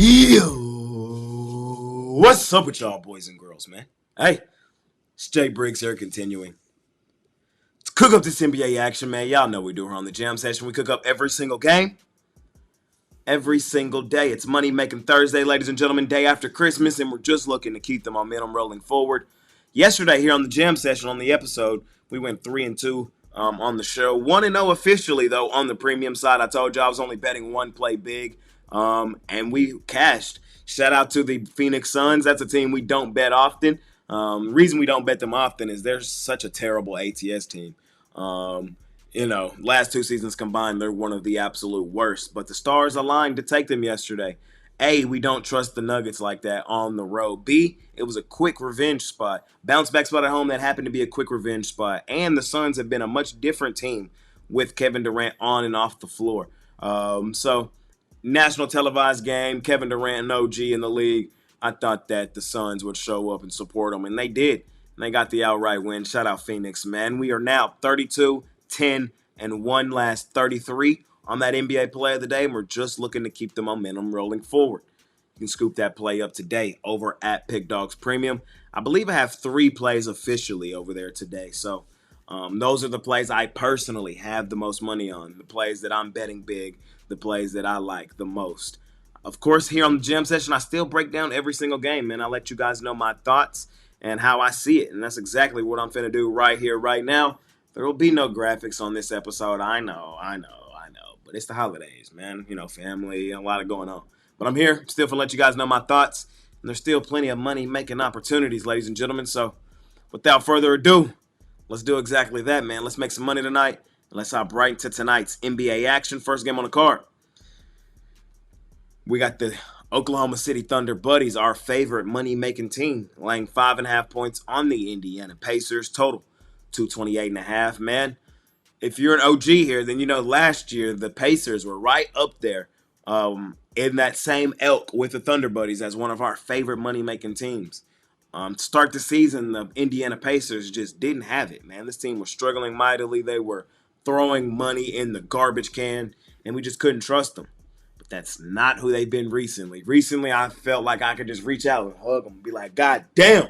Yo, what's up with y'all boys and girls, man? Hey, it's Jay Briggs here continuing. Let's cook up this NBA action, man. Y'all know we do here on the Jam Session. We cook up every single game, every single day. It's Money Making Thursday, ladies and gentlemen, day after Christmas, and we're just looking to keep the momentum rolling forward. Yesterday here on the Jam Session, on the episode, we went 3-2 on the show. 1-0 officially, though, on the premium side. I told you I was only betting one play big. And we cashed. Shout out to the Phoenix Suns. That's a team we don't bet often. Reason we don't bet them often is they're such a terrible ATS team. Last two seasons combined, they're one of the absolute worst. But the stars aligned to take them yesterday. A, we don't trust the Nuggets like that on the road. B, it was a quick revenge spot. Bounce back spot at home that happened to be a quick revenge spot. And the Suns have been a much different team with Kevin Durant on and off the floor. National televised game, Kevin Durant, an OG in the league. I thought that the Suns would show up and support them, and they did. And they got the outright win. Shout out Phoenix, man. We are now 32-10-1 last 33 on that NBA play of the day, and we're just looking to keep the momentum rolling forward. You can scoop that play up today over at Pickdawgz Premium. I believe I have 3 plays officially over there today, so those are the plays I personally have the most money on, the plays that I'm betting big, the plays that I like the most. Of course, here on the Gym Session, I still break down every single game, man. I let you guys know my thoughts and how I see it, and that's exactly what I'm finna do right here, right now. There will be no graphics on this episode. I know, but it's the holidays, man. You know, family, a lot of going on. But I'm here, still to let you guys know my thoughts, and there's still plenty of money-making opportunities, ladies and gentlemen. So, without further ado, let's do exactly that, man. Let's make some money tonight. And let's hop right into tonight's NBA action. First game on the card. We got the Oklahoma City Thunder Buddies, our favorite money-making team, laying 5.5 points on the Indiana Pacers. Total 228.5, man. If you're an OG here, then you know last year the Pacers were right up there in that same elk with the Thunder Buddies as one of our favorite money-making teams. To start the season, the Indiana Pacers just didn't have it, man. This team was struggling mightily. They were throwing money in the garbage can, and we just couldn't trust them. But that's not who they've been recently. Recently, I felt like I could just reach out and hug them and be like, God damn.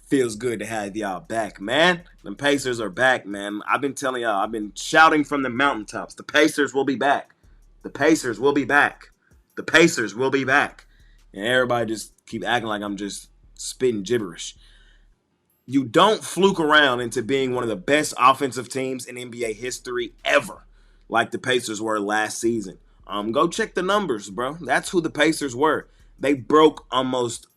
Feels good to have y'all back, man. The Pacers are back, man. I've been telling y'all, I've been shouting from the mountaintops. The Pacers will be back. The Pacers will be back. The Pacers will be back. And everybody just keep acting like I'm just spitting gibberish. You don't fluke around into being one of the best offensive teams in NBA history ever, like the Pacers were last season. Go check the numbers, bro. That's who the Pacers were. They broke almost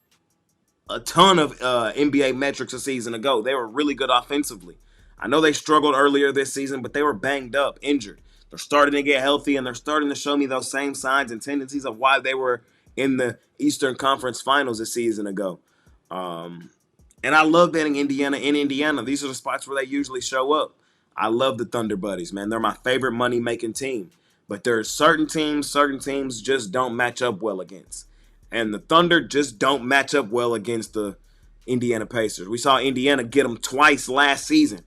a ton of NBA metrics a season ago. They were really good offensively. I know they struggled earlier this season, but they were banged up, injured. They're starting to get healthy, and they're starting to show me those same signs and tendencies of why they were in the Eastern Conference Finals a season ago. And I love betting Indiana in Indiana. These are the spots where they usually show up. I love the Thunder Buddies, man. They're my favorite money-making team. But there are certain teams just don't match up well against. And the Thunder just don't match up well against the Indiana Pacers. We saw Indiana get them twice last season.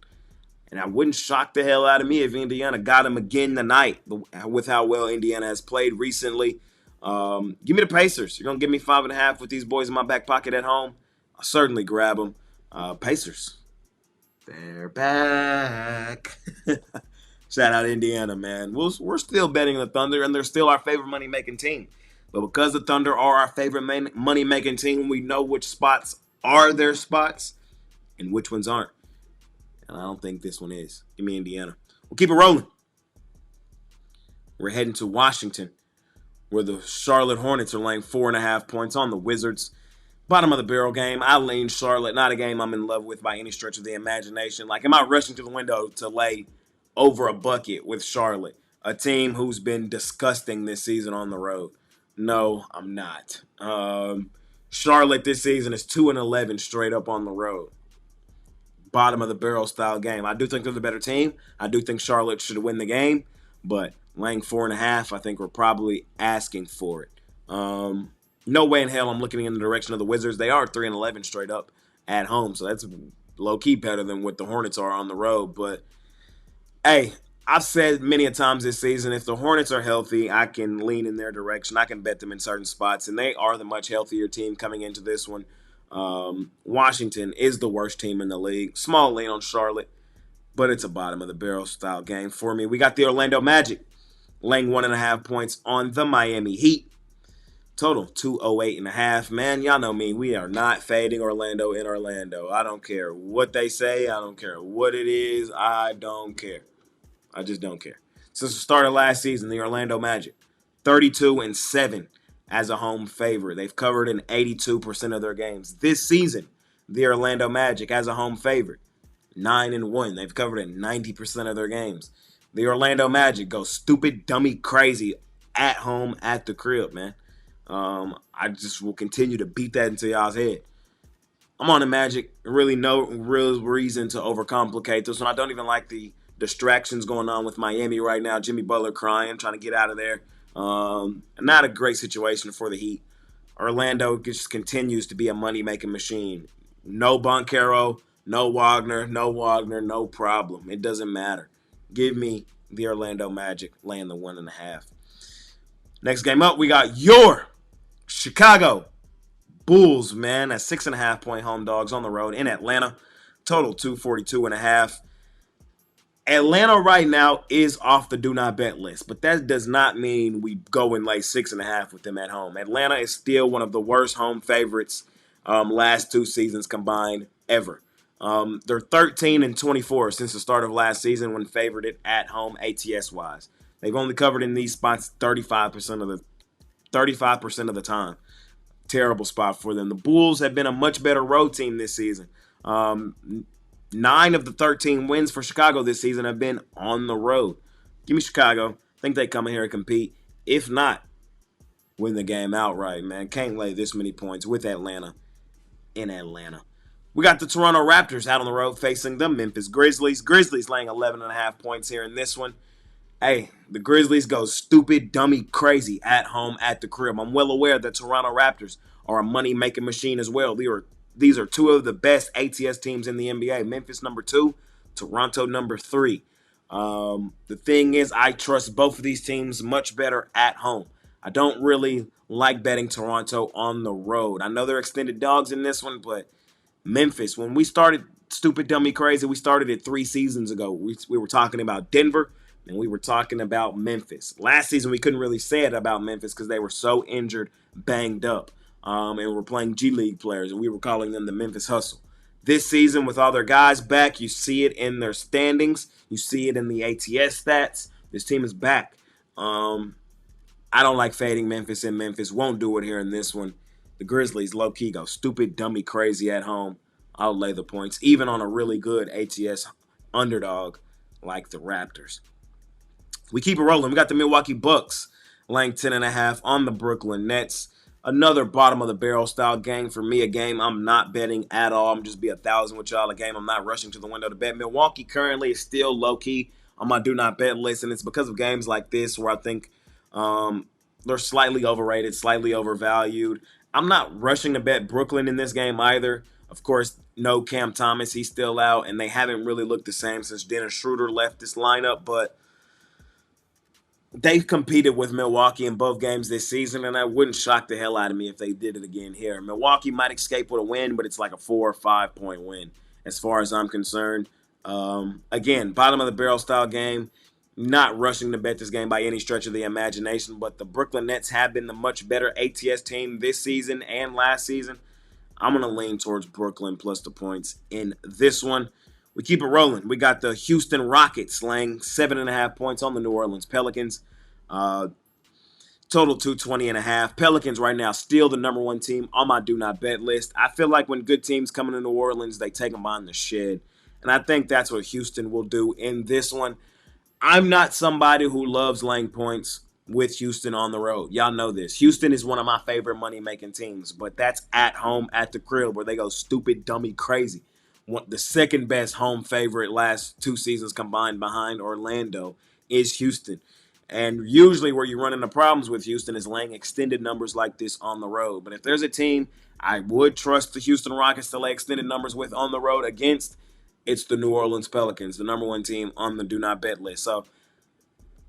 And I wouldn't shock the hell out of me if Indiana got them again tonight with how well Indiana has played recently. Give me the Pacers. You're going to give me 5.5 with these boys in my back pocket at home. I'll certainly grab them. Pacers. They're back. Shout out Indiana, man. We're still betting the Thunder, and they're still our favorite money-making team. But because the Thunder are our favorite money-making team, we know which spots are their spots and which ones aren't. And I don't think this one is. Give me Indiana. We'll keep it rolling. We're heading to Washington, where the Charlotte Hornets are laying 4.5 points on the Wizards. Bottom of the barrel game. I lean Charlotte. Not a game I'm in love with by any stretch of the imagination. Like, am I rushing to the window to lay over a bucket with Charlotte, a team who's been disgusting this season on the road? No, I'm not. Charlotte this season is 2-11 straight up on the road. Bottom of the barrel style game. I do think they're the better team. I do think Charlotte should win the game, but laying 4.5, I think we're probably asking for it. No way in hell I'm looking in the direction of the Wizards. They are 3-11 straight up at home, so that's low-key better than what the Hornets are on the road. But, hey, I've said many a times this season, if the Hornets are healthy, I can lean in their direction. I can bet them in certain spots, and they are the much healthier team coming into this one. Washington is the worst team in the league. Small lean on Charlotte, but it's a bottom of the barrel style game for me. We got the Orlando Magic laying 1.5 points on the Miami Heat. Total 208.5. Man, y'all know me. We are not fading Orlando in Orlando. I don't care what they say. I don't care what it is. I don't care. I just don't care. Since the start of last season, the Orlando Magic, 32-7 as a home favorite. They've covered in 82% of their games. This season, the Orlando Magic as a home favorite, 9-1. They've covered in 90% of their games. The Orlando Magic go stupid, dummy, crazy at home at the crib, man. I just will continue to beat that into y'all's head. I'm on the Magic. Really no real reason to overcomplicate this one. I don't even like the distractions going on with Miami right now. Jimmy Butler crying, trying to get out of there. Not a great situation for the Heat. Orlando just continues to be a money-making machine. No Boncaro, no Wagner, no problem. It doesn't matter. Give me the Orlando Magic laying the 1.5. Next game up, we got your Chicago Bulls, man, at 6.5-point home dogs on the road in Atlanta. Total 242.5. Atlanta right now is off the do not bet list, but that does not mean we go and lay 6.5 with them at home. Atlanta is still one of the worst home favorites last 2 seasons combined ever. They're 13-24 since the start of last season when favored it at home ATS wise. They've only covered in these spots 35% of the time. Terrible spot for them. The Bulls have been a much better road team this season. 9 of the 13 wins for Chicago this season have been on the road. Give me Chicago. I think they come in here and compete. If not, win the game outright, man. Can't lay this many points with Atlanta in Atlanta. We got the Toronto Raptors out on the road facing the Memphis Grizzlies. Grizzlies laying 11.5 points here in this one. Hey, the Grizzlies go stupid, dummy, crazy at home at the crib. I'm well aware that Toronto Raptors are a money-making machine as well. These are 2 of the best ATS teams in the NBA. Memphis number 2, Toronto number 3. The thing is, I trust both of these teams much better at home. I don't really like betting Toronto on the road. I know they're extended dogs in this one, but Memphis, when we started Stupid Dummy Crazy, we started it 3 seasons ago. We were talking about Denver, and we were talking about Memphis. Last season, we couldn't really say it about Memphis because they were so injured, banged up. And we're playing G League players, and we were calling them the Memphis Hustle. This season, with all their guys back, you see it in their standings. You see it in the ATS stats. This team is back. I don't like fading Memphis in Memphis. Won't do it here in this one. The Grizzlies, low-key, go stupid, dummy, crazy at home. I'll lay the points, even on a really good ATS underdog like the Raptors. We keep it rolling. We got the Milwaukee Bucks laying 10.5 on the Brooklyn Nets. Another bottom of the barrel style game for me. A game I'm not betting at all. I'm just be 1,000 with y'all. A game I'm not rushing to the window to bet. Milwaukee currently is still low key on my do not bet list, and it's because of games like this where I think they're slightly overrated, slightly overvalued. I'm not rushing to bet Brooklyn in this game either. Of course, no Cam Thomas. He's still out, and they haven't really looked the same since Dennis Schroeder left this lineup, but they've competed with Milwaukee in both games this season, and that wouldn't shock the hell out of me if they did it again here. Milwaukee might escape with a win, but it's like a 4 or 5 point win as far as I'm concerned. Again, bottom of the barrel style game. Not rushing to bet this game by any stretch of the imagination, but the Brooklyn Nets have been the much better ATS team this season and last season. I'm going to lean towards Brooklyn plus the points in this one. We keep it rolling. We got the Houston Rockets laying 7.5 points on the New Orleans Pelicans. Total 220.5. Pelicans right now still the number 1 team on my do not bet list. I feel like when good teams come into New Orleans, they take them behind the shed. And I think that's what Houston will do in this one. I'm not somebody who loves laying points with Houston on the road. Y'all know this. Houston is one of my favorite money-making teams, but that's at home at the crib where they go stupid, dummy, crazy. The second best home favorite last 2 seasons combined behind Orlando is Houston. And usually where you run into problems with Houston is laying extended numbers like this on the road. But if there's a team I would trust the Houston Rockets to lay extended numbers with on the road against, it's the New Orleans Pelicans, the number 1 team on the do not bet list. So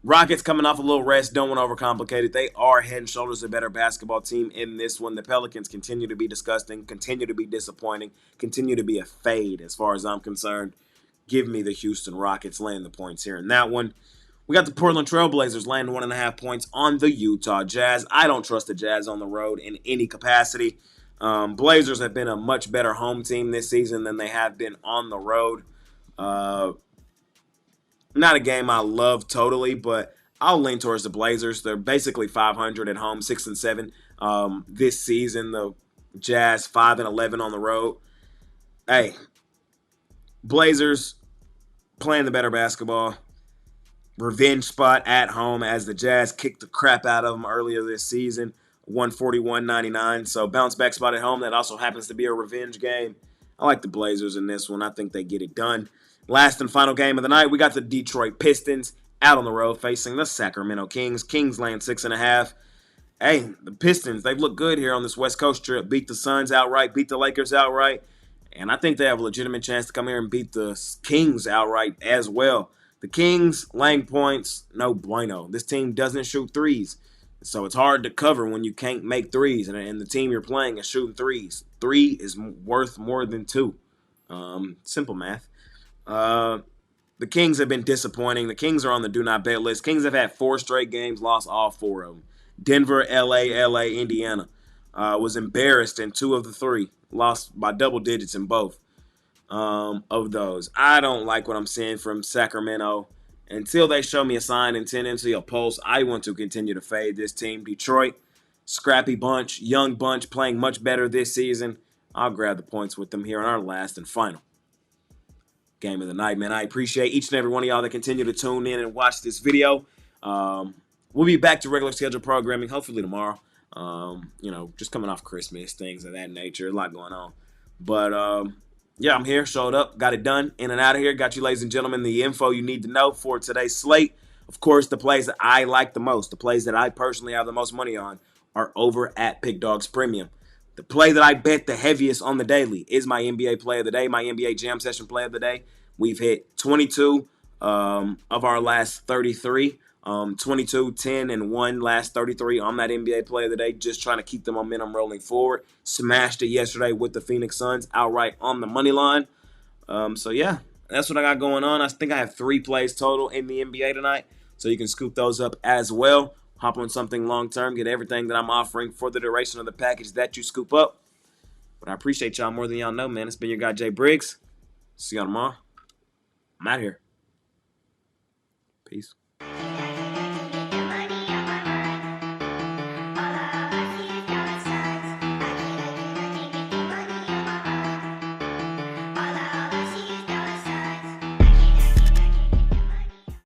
Rockets coming off a little rest, don't want to overcomplicate it. They are head and shoulders a better basketball team in this one. The Pelicans continue to be disgusting, continue to be disappointing, continue to be a fade as far as I'm concerned. Give me the Houston Rockets laying the points here in that one. We got the Portland Trailblazers laying 1.5 points on the Utah Jazz. I don't trust the Jazz on the road in any capacity. Blazers have been a much better home team this season than they have been on the road. Not a game I love totally, but I'll lean towards the Blazers. They're basically 500 at home, 6-7 this season. The Jazz 5-11 on the road. Hey, Blazers playing the better basketball. Revenge spot at home as the Jazz kicked the crap out of them earlier this season, 141-99. So bounce back spot at home. That also happens to be a revenge game. I like the Blazers in this one. I think they get it done. Last and final game of the night, we got the Detroit Pistons out on the road facing the Sacramento Kings. Kings laying 6.5. Hey, the Pistons, they've looked good here on this West Coast trip. Beat the Suns outright, beat the Lakers outright. And I think they have a legitimate chance to come here and beat the Kings outright as well. The Kings laying points, no bueno. This team doesn't shoot threes. So it's hard to cover when you can't make threes. And the team you're playing is shooting threes. 3 is worth more than 2. Simple math. The Kings have been disappointing. The Kings are on the do not bet list. Kings have had 4 straight games, lost all 4 of them. Denver, LA, Indiana. Was embarrassed in 2 of the 3. Lost by double digits in both of those. I don't like what I'm seeing from Sacramento. Until they show me a sign and tendency, a pulse, I want to continue to fade this team. Detroit, scrappy bunch, young bunch, playing much better this season. I'll grab the points with them here in our last and final game of the night, man. I appreciate each and every one of y'all that continue to tune in and watch this video. We'll be back to regular scheduled programming hopefully tomorrow. Just coming off Christmas, things of that nature, a lot going on. But yeah, I'm here, showed up, got it done, in and out of here. Got you, ladies and gentlemen, the info you need to know for today's slate. Of course, the plays that I like the most, the plays that I personally have the most money on, are over at Pickdawgz Premium. The play that I bet the heaviest on the daily is my NBA play of the day, my NBA Jam Session play of the day. We've hit 22 of our last 33, 22, 10, and 1 last 33 on that NBA play of the day, just trying to keep the momentum rolling forward. Smashed it yesterday with the Phoenix Suns outright on the money line. So, yeah, that's what I got going on. I think I have 3 plays total in the NBA tonight, so you can scoop those up as well. Hop on something long-term, get everything that I'm offering for the duration of the package that you scoop up. But I appreciate y'all more than y'all know, man. It's been your guy, Jay Briggs. See y'all tomorrow. I'm out here. Peace.